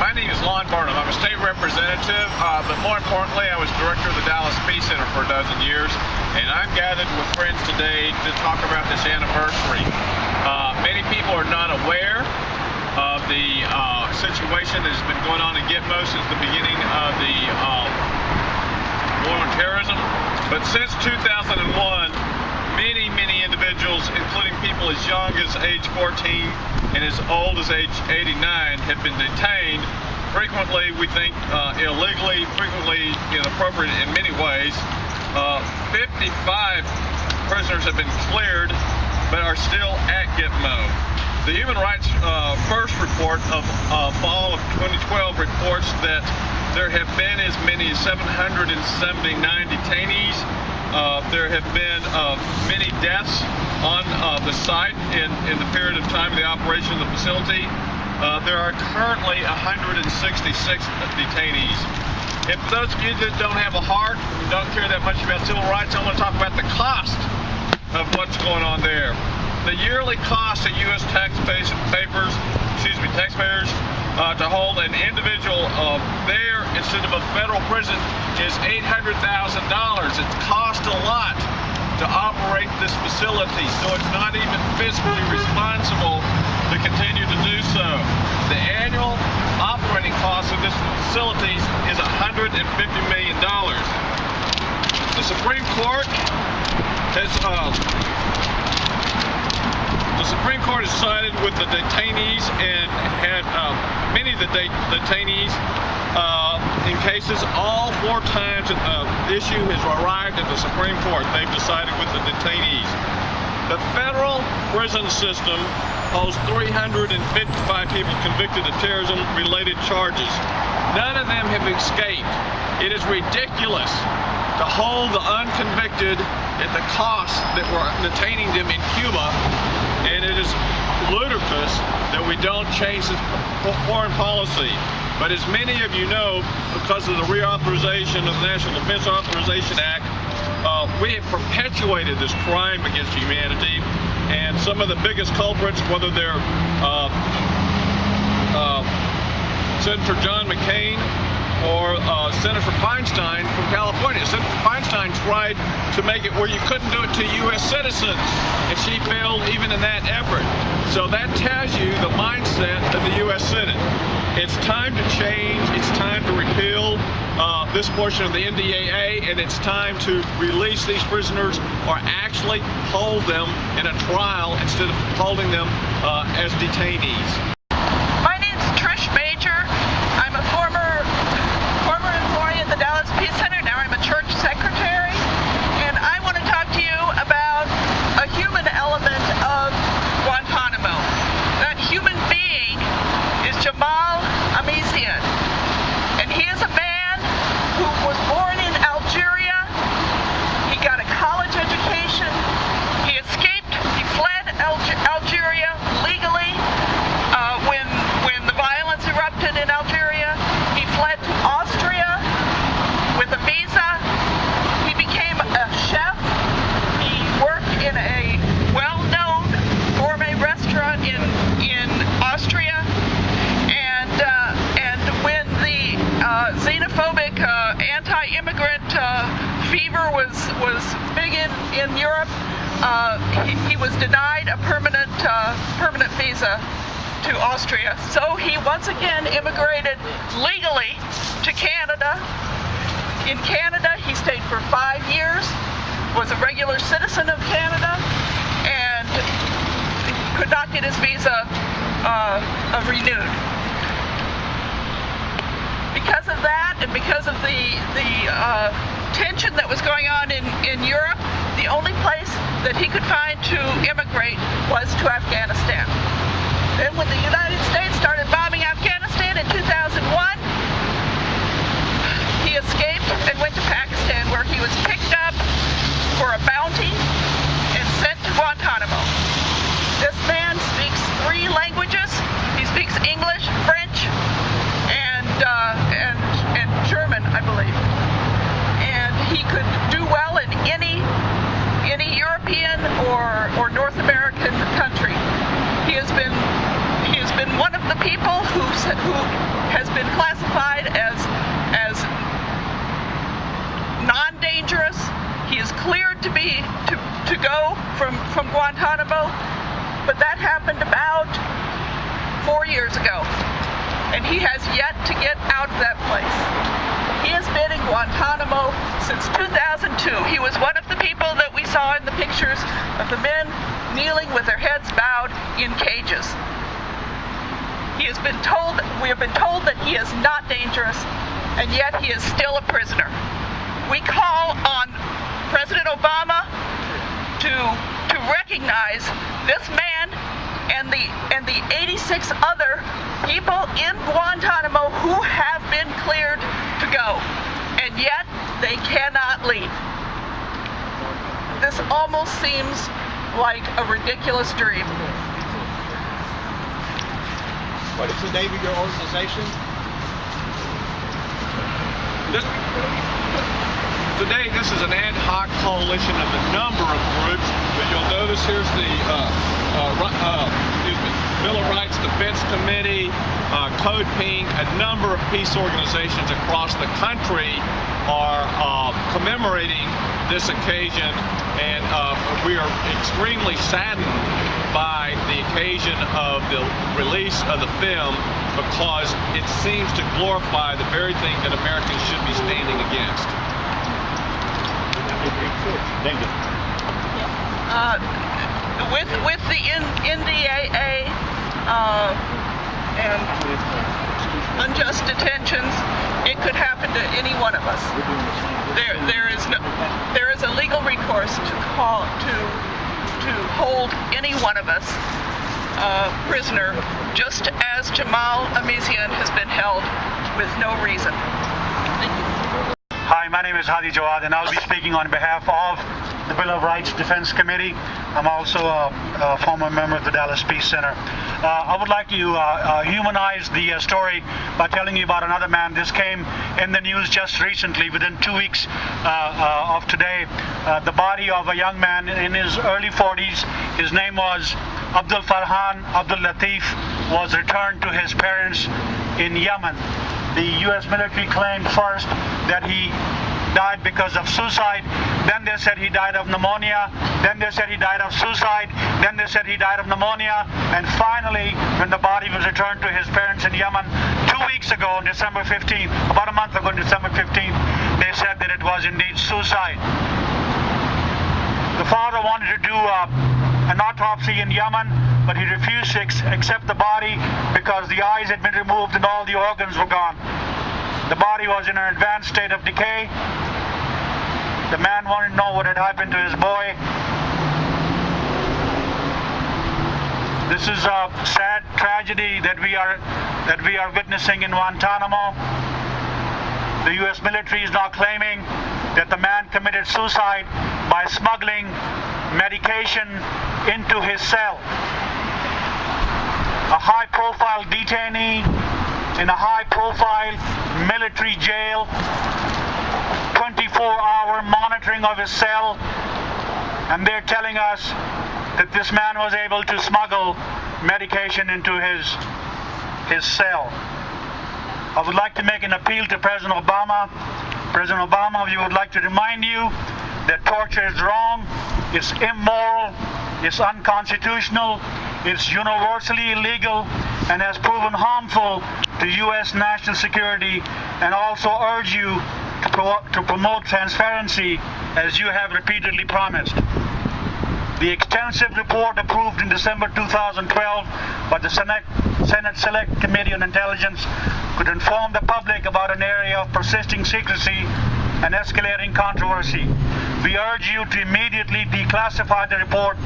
My name is Burnam. I'm a state representative, but more importantly, I was director of the Dallas Peace Center for a dozen years, and I'm gathered with friends today to talk about this anniversary. Many people are not aware of the situation that has been going on in Gitmo since the beginning of the war on terrorism, but since 2001, many individuals, including people as young as age 14 and as old as age 89, have been detained, frequently we think illegally, frequently inappropriate in many ways. 55 prisoners have been cleared but are still at Gitmo. The Human Rights First report of fall of 2012 reports that there have been as many as 779 detainees. There have been many deaths on the site in the period of time of the operation of the facility. There are currently 166 detainees. And for those of you that don't have a heart, don't care that much about civil rights, I want to talk about the cost of what's going on there. The yearly cost to U.S. taxpayers to hold an individual there instead of a federal prison is $800,000. It costs a lot to operate this facility, so it's not even fiscally responsible to continue to do so. The annual operating cost of this facility is $150 million. The Supreme Court has sided with the detainees and had many of the detainees in cases. All 4 times the issue has arrived at the Supreme Court, they've decided with the detainees. The federal prison system holds 355 people convicted of terrorism-related charges. None of them have escaped. It is ridiculous to hold the unconvicted at the cost that we're detaining them in Cuba, and it is ludicrous that we don't change this foreign policy. But as many of you know, because of the reauthorization of the National Defense Authorization Act, we have perpetuated this crime against humanity, and some of the biggest culprits, whether they're Senator John McCain or Senator Feinstein from California. Senator Feinstein tried to make it where you couldn't do it to U.S. citizens, and she failed even in that effort. So that tells you the mindset of the U.S. Senate. It's time to change. It's time to repeal this portion of the NDAA, and it's time to release these prisoners or actually hold them in a trial instead of holding them as detainees. My name's Trish Major. I'm a former employee at the Dallas Peace Center. Now I'm a church secretary, and I want to talk to you about a human element of Guantanamo. That human being is Jamal Amizian, and he is a man who was born in Algeria. He got a college education. He escaped. He fled Algeria legally when the violence erupted in Algeria. He fled to Austria with a visa. He became a chef. He worked in a well-known gourmet restaurant in Austria. And when the xenophobic anti-immigrant fever was big in Europe, he was denied a permanent visa to Austria. So he once again immigrated legally to Canada. In Canada, he stayed for 5 years, was a regular citizen of Canada, and could not get his visa renewed. Because of that, and because of the tension that was going on in Europe, the only place that he could find to immigrate was to Afghanistan. Then when the United States started bombing Afghanistan in 2001, he escaped and went to Pakistan, where he was picked up for a bounty and sent to Guantanamo. This man speaks 3 languages. He speaks English, French, and German, I believe. And he could do well in any European or North American country. He has been one of the people who has been been classified as non-dangerous. He is cleared to go from Guantanamo, but that happened about 4 years ago, and he has yet to get out of that place. He has been in Guantanamo since 2002. He was one of the people that we saw in the pictures of the men kneeling with their heads bowed in cages. We have been told that he is not dangerous, and yet he is still a prisoner. We call on President Obama to recognize this man and the 86 other people in Guantanamo who have been cleared to go, and yet they cannot leave. This almost seems like a ridiculous dream. What is the name of your organization? Today, this is an ad hoc coalition of a number of groups, but you'll notice here's the Bill of Rights Defense Committee, Code Pink, a number of peace organizations across the country are commemorating this occasion, and we are extremely saddened by the occasion of the release of the film, because it seems to glorify the very thing that Americans should be standing against. Thank you. With the NDAA and unjust detentions, it could happen to any one of us. There is a legal recourse to hold any one of us prisoner, just as Jamal Amizian has been held with no reason. Thank you. Hi, my name is Hadi Jawad, and I'll be speaking on behalf of the Bill of Rights Defense Committee. I'm also a former member of the Dallas Peace Center. I would like to humanize the story by telling you about another man. This came in the news just recently, within 2 weeks of today. The body of a young man in his early 40s. His name was Abdul Farhan Abdul Latif, was returned to his parents in Yemen. The U.S. military claimed first that he died because of suicide. Then they said he died of pneumonia. Then they said he died of suicide. Then they said he died of pneumonia. And finally, when the body was returned to his parents in Yemen 2 weeks ago, on December 15th, about a month ago, on December 15th, they said that it was indeed suicide. The father wanted to do an autopsy in Yemen, but he refused to accept the body because the eyes had been removed and all the organs were gone. The body was in an advanced state of decay. The man wanted to know what had happened to his boy. This is a sad tragedy that we are witnessing in Guantanamo. The U.S. military is now claiming that the man committed suicide by smuggling medication into his cell. A high-profile detainee in a high-profile military jail, 24-hour monitoring of his cell, and they're telling us that this man was able to smuggle medication into his cell. I would like to make an appeal to President Obama. President Obama, we would like to remind you that torture is wrong, it's immoral, it's unconstitutional, it's universally illegal, and has proven harmful to U.S. national security, and also urge you to promote transparency as you have repeatedly promised. The extensive report approved in December 2012 by the Senate Select Committee on Intelligence could inform the public about an area of persisting secrecy and escalating controversy. We urge you to immediately declassify the report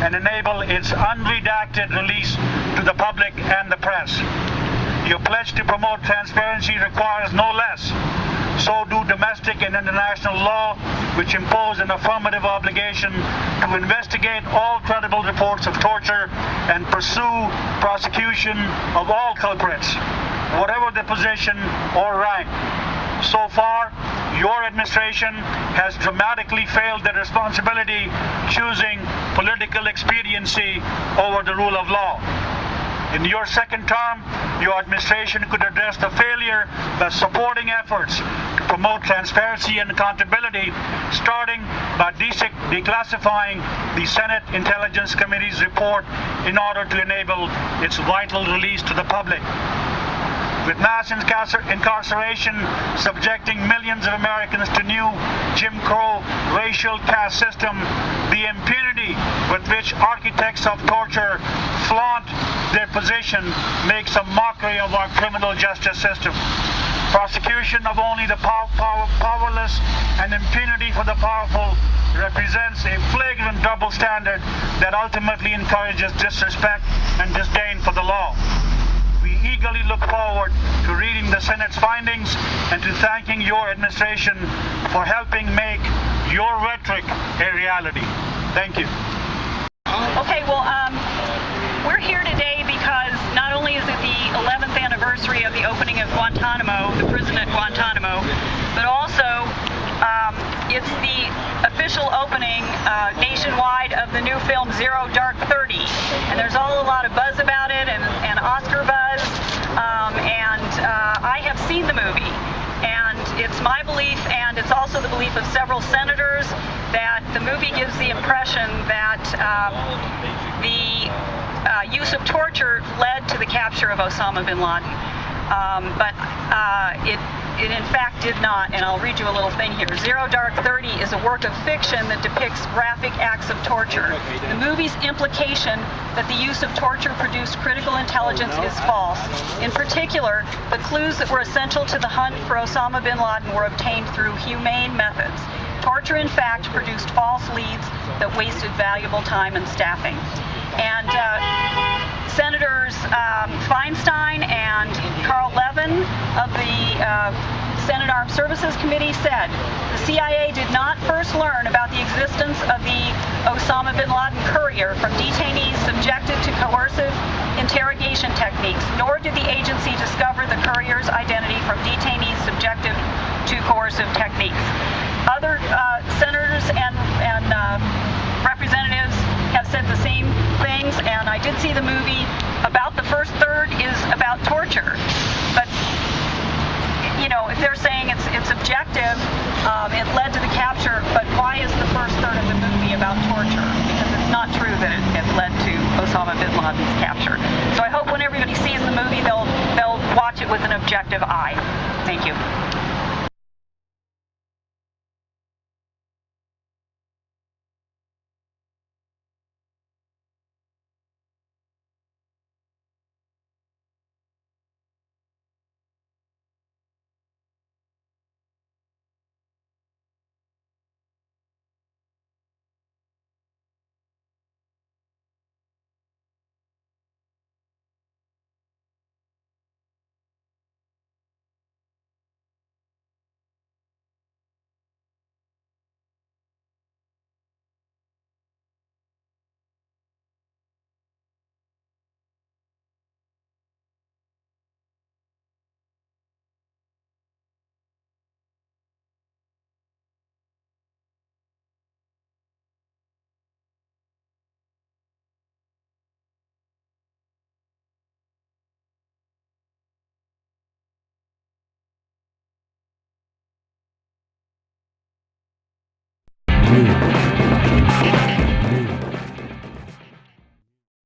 and enable its unredacted release to the public and the press. Your pledge to promote transparency requires no less. So do domestic and international law, which impose an affirmative obligation to investigate all credible reports of torture and pursue prosecution of all culprits, whatever their position or rank. So far, your administration has dramatically failed their responsibility, choosing political expediency over the rule of law. In your second term, your administration could address the failure by supporting efforts to promote transparency and accountability, starting by declassifying the Senate Intelligence Committee's report in order to enable its vital release to the public. With mass incarceration subjecting millions of Americans to new Jim Crow racial caste system, the impunity with which architects of torture flaunt their position makes a mockery of our criminal justice system. Prosecution of only the powerless and impunity for the powerful represents a flagrant double standard that ultimately encourages disrespect and disdain for the law. We eagerly look forward to reading the Senate's findings and to thanking your administration for helping make your rhetoric a reality. Thank you. Okay, well, we're here today because not only is it the 11th anniversary of the opening of Guantanamo, the prison at Guantanamo, but also it's the official opening nationwide of the new film Zero Dark 30. And there's a lot of buzz about it and Oscar buzz. I have seen the movie. And it's my belief, and it's also the belief of several senators, that the movie gives the impression that the use of torture led to the capture of Osama Bin Laden. But it in fact did not, and I'll read you a little thing here. Zero Dark 30 is a work of fiction that depicts graphic acts of torture. The movie's implication that the use of torture produced critical intelligence is false. In particular, the clues that were essential to the hunt for Osama Bin Laden were obtained through humane methods. Torture, in fact, produced false leads that wasted valuable time and staffing. And Senators Feinstein and Carl Levin of the Senate Armed Services Committee said the CIA did not first learn about the existence of the Osama Bin Laden courier from detainees subjected to coercive interrogation techniques, nor did the agency discover the courier's identity from detainees subjected to coercive techniques. Other senators and representatives have said the same things, and I did see the movie. About the first third is about torture, but you know, if they're saying it's objective, it led to the capture, but why is the first third of the movie about torture? Because it's not true that it led to Osama Bin Laden's capture. So I hope when everybody sees the movie, they'll watch it with an objective eye. Thank you. Blue.